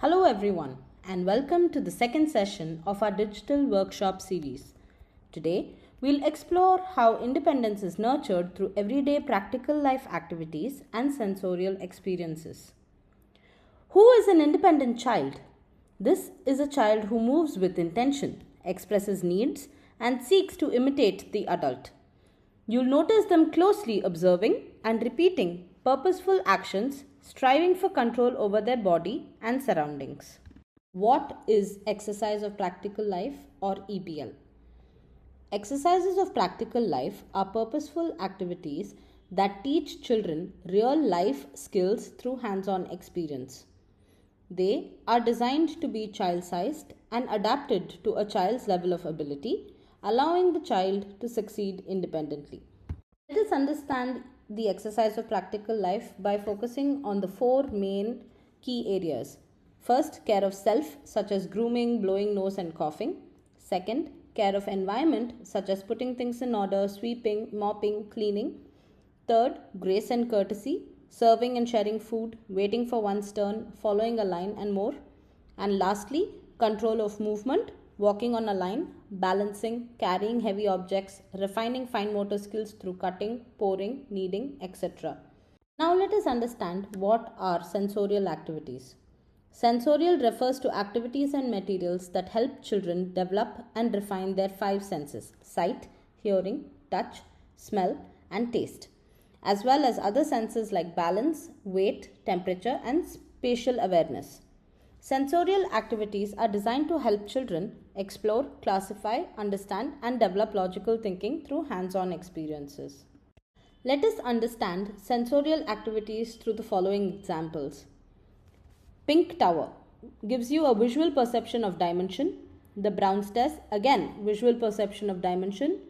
Hello everyone and welcome to the second session of our digital workshop series. Today, we'll explore how independence is nurtured through everyday practical life activities and sensorial experiences. Who is an independent child? This is a child who moves with intention, expresses needs, and seeks to imitate the adult. You'll notice them closely observing and repeating purposeful actions, striving for control over their body and surroundings. What is exercise of practical life or EPL? Exercises of practical life are purposeful activities that teach children real life skills through hands-on experience. They are designed to be child-sized and adapted to a child's level of ability, allowing the child to succeed independently. Let us understand the exercise of practical life by focusing on the four main key areas. First, care of self, such as grooming, blowing nose and coughing. Second, care of environment, such as putting things in order, sweeping, mopping, cleaning. Third, grace and courtesy, serving and sharing food, waiting for one's turn, following a line and more. And lastly, control of movement, walking on a line, balancing, carrying heavy objects, refining fine motor skills through cutting, pouring, kneading, etc. Now let us understand what are sensorial activities. Sensorial refers to activities and materials that help children develop and refine their five senses: sight, hearing, touch, smell, and taste, as well as other senses like balance, weight, temperature, and spatial awareness. Sensorial activities are designed to help children explore, classify, understand, and develop logical thinking through hands-on experiences. Let us understand sensorial activities through the following examples. Pink tower gives you a visual perception of dimension. The brown stairs, again, visual perception of dimension.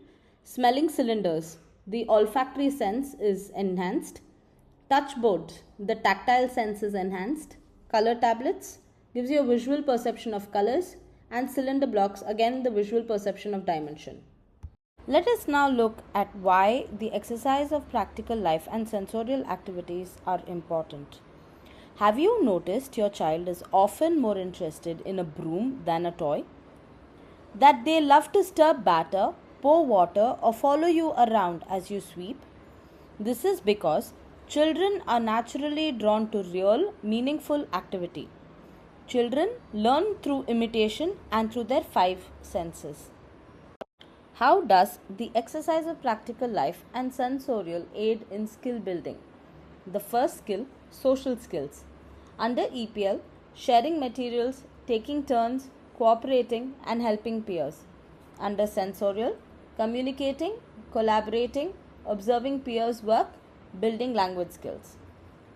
Smelling cylinders, the olfactory sense is enhanced. Touch boards, the tactile sense is enhanced. Color tablets gives you a visual perception of colors, and cylinder blocks, again the visual perception of dimension. Let us now look at why the exercise of practical life and sensorial activities are important. Have you noticed your child is often more interested in a broom than a toy? That they love to stir batter, pour water, or follow you around as you sweep? This is because children are naturally drawn to real, meaningful activity. Children learn through imitation and through their five senses. How does the exercise of practical life and sensorial aid in skill building? The first skill, social skills. Under EPL, sharing materials, taking turns, cooperating and helping peers. Under sensorial, communicating, collaborating, observing peers' work, building language skills.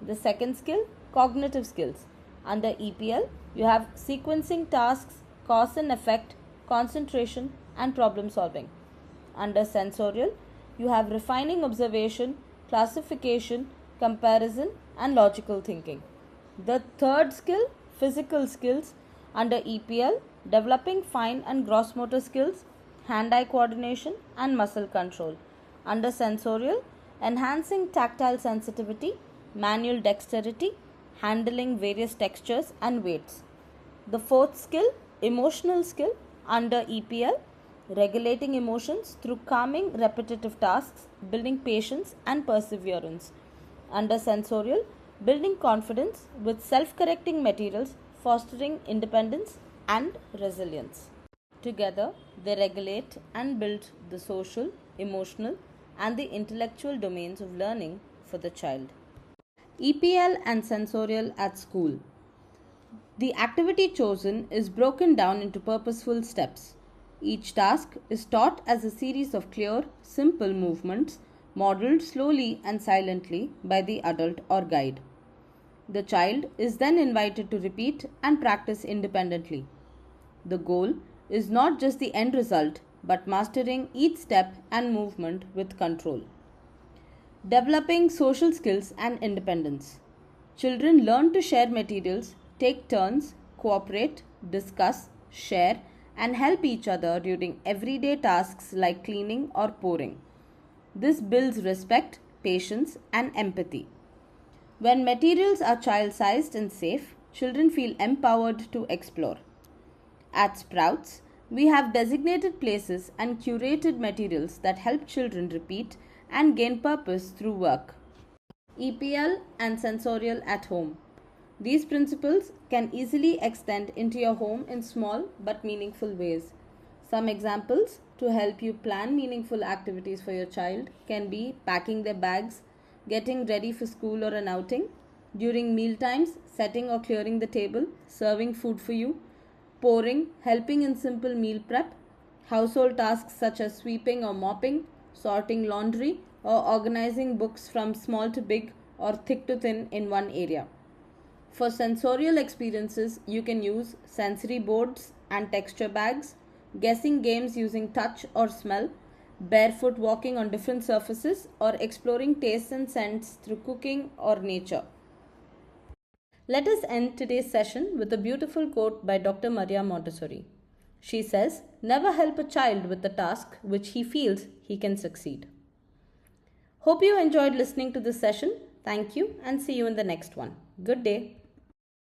The second skill, cognitive skills. Under EPL, you have sequencing tasks, cause and effect, concentration, and problem solving. Under sensorial, you have refining observation, classification, comparison, and logical thinking. The third skill, physical skills. Under EPL, developing fine and gross motor skills, hand-eye coordination, and muscle control. Under sensorial, enhancing tactile sensitivity, manual dexterity, handling various textures and weights. The fourth skill, emotional skill. Under EPL, regulating emotions through calming repetitive tasks, building patience and perseverance. Under sensorial, building confidence with self-correcting materials, fostering independence and resilience. Together, they regulate and build the social, emotional, and the intellectual domains of learning for the child. EPL and sensorial at school. The activity chosen is broken down into purposeful steps. Each task is taught as a series of clear, simple movements modeled slowly and silently by the adult or guide. The child is then invited to repeat and practice independently. The goal is not just the end result, but mastering each step and movement with control. Developing social skills and independence. Children learn to share materials, take turns, cooperate, discuss, share, and help each other during everyday tasks like cleaning or pouring. This builds respect, patience, and empathy. When materials are child-sized and safe, Children feel empowered to explore. At Sprouts, we have designated places and curated materials that help children repeat and gain purpose through work. EPL and Sensorial at home. These principles can easily extend into your home in small but meaningful ways. Some examples to help you plan meaningful activities for your child can be packing their bags, getting ready for school or an outing, during meal times, setting or clearing the table, serving food for you, pouring, helping in simple meal prep, household tasks such as sweeping or mopping, sorting laundry, or organizing books from small to big or thick to thin in one area. For sensorial experiences, you can use sensory boards and texture bags, guessing games using touch or smell, barefoot walking on different surfaces, or exploring tastes and scents through cooking or nature. Let us end today's session with a beautiful quote by Dr. Maria Montessori. She says, "Never help a child with a task which he feels he can succeed." Hope you enjoyed listening to this session. Thank you and see you in the next one. Good day.